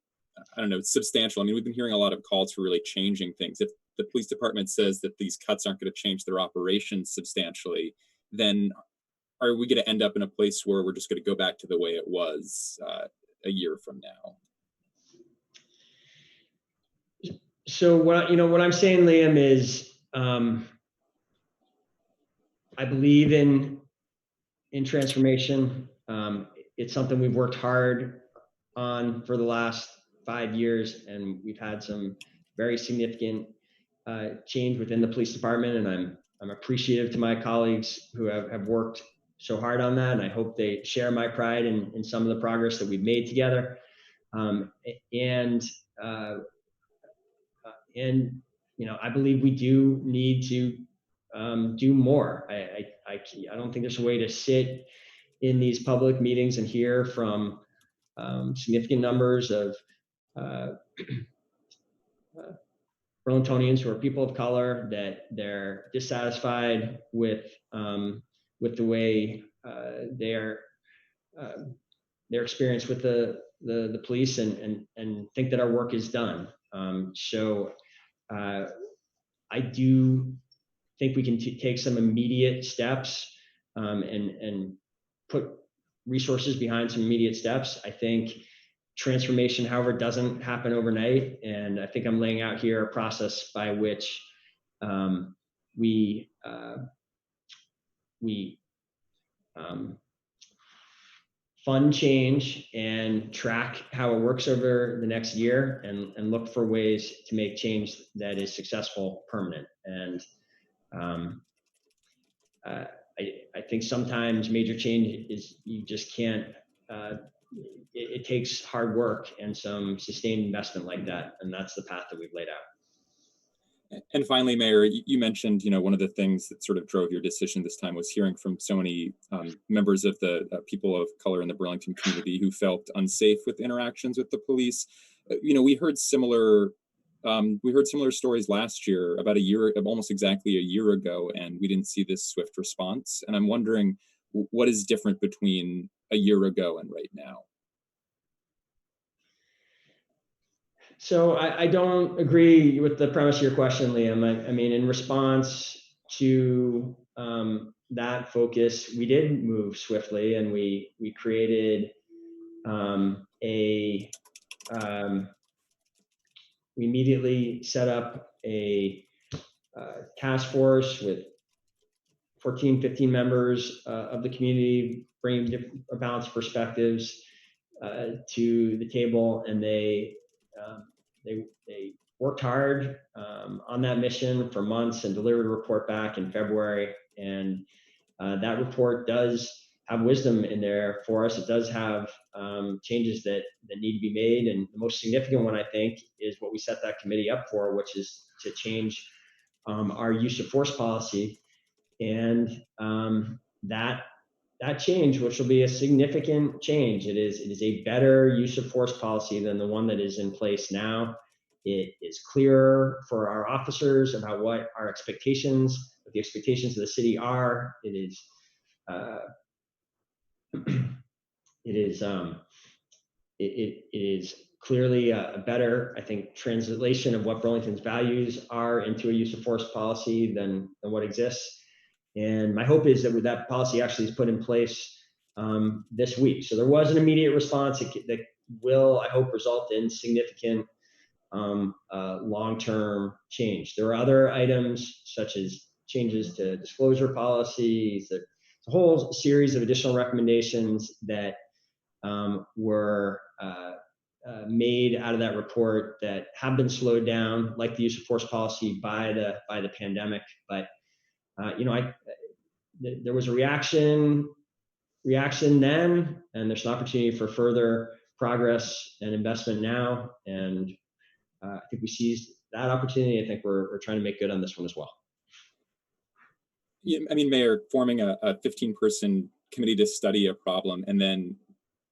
I don't know, substantial? I mean, we've been hearing a lot of calls for really changing things. If the police department says that these cuts aren't going to change their operations substantially, then are we going to end up in a place where we're just going to go back to the way it was a year from now? So what I'm saying, Liam, is I believe in transformation. It's something we've worked hard on for the last 5 years, and we've had some very significant change within the police department. And I'm appreciative to my colleagues who have worked so hard on that, and I hope they share my pride in some of the progress that we've made together. And I believe we do need to do more. I don't think there's a way to sit in these public meetings and hear from significant numbers of Burlingtonians who are people of color that they're dissatisfied with the way their experience with the police, and think that our work is done. So I do think we can take some immediate steps and put resources behind some immediate steps. I think transformation, however, doesn't happen overnight. And I think I'm laying out here a process by which we fund change and track how it works over the next year, and look for ways to make change that is successful, permanent. And I think sometimes major change is, you just can't, it takes hard work and some sustained investment like that. And that's the path that we've laid out. And finally, Mayor, you mentioned, one of the things that sort of drove your decision this time was hearing from so many members of the people of color in the Burlington community who felt unsafe with interactions with the police. We heard similar stories last year, about almost exactly a year ago, and we didn't see this swift response. And I'm wondering what is different between a year ago and right now. So I don't agree with the premise of your question, Liam. I mean, in response to that focus, we did move swiftly, and we created we immediately set up a task force with 14, 15 members of the community, bringing a balanced perspectives to the table, and they worked hard on that mission for months and delivered a report back in February. And that report does have wisdom in there for us. It does have changes that need to be made. And the most significant one, I think, is what we set that committee up for, which is to change our use of force policy. And that change, which will be a significant change, it is a better use of force policy than the one that is in place now. It is clearer for our officers about what our expectations, what the expectations of the city are. It is clearly a better, I think, translation of what Burlington's values are into a use of force policy than what exists. And my hope is that that policy actually is put in place this week. So there was an immediate response that will, I hope, result in significant long-term change. There are other items such as changes to disclosure policies, that a whole series of additional recommendations that were made out of that report that have been slowed down, like the use of force policy by the pandemic. But there was a reaction then, and there's an opportunity for further progress and investment now. And I think we seized that opportunity. I think we're trying to make good on this one as well. Yeah, I mean, Mayor, forming a 15-person committee to study a problem and then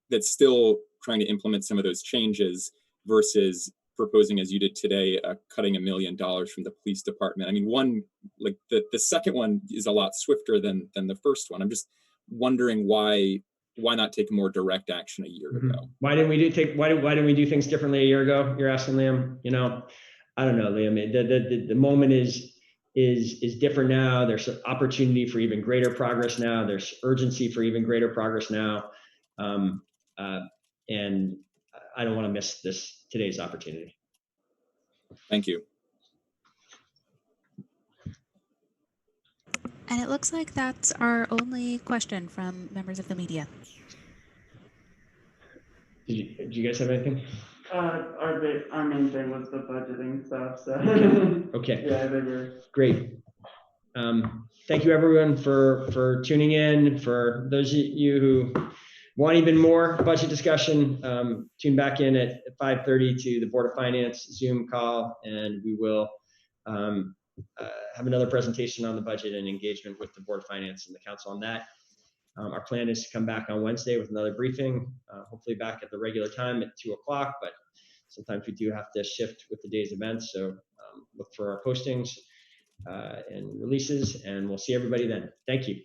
that's still trying to implement some of those changes versus proposing, as you did today, cutting $1 million from the police department. I mean, one, like the second one is a lot swifter than the first one. I'm just wondering why not take more direct action a year ago? Why didn't we do things differently a year ago? You're asking, Liam. You know, I don't know, Liam. The moment is different now. There's an opportunity for even greater progress now. There's urgency for even greater progress now, and I don't want to miss today's opportunity. Thank you. And it looks like that's our only question from members of the media. Did you guys have anything? Our main thing was the budgeting stuff. So okay. Yeah, they were great. Thank you everyone for tuning in. For those of you who want even more budget discussion, tune back in at 5:30 to the Board of Finance Zoom call, and we will have another presentation on the budget and engagement with the Board of Finance and the Council on that. Our plan is to come back on Wednesday with another briefing, hopefully back at the regular time at 2 o'clock, but sometimes we do have to shift with the day's events. So look for our postings and releases, and we'll see everybody then. Thank you.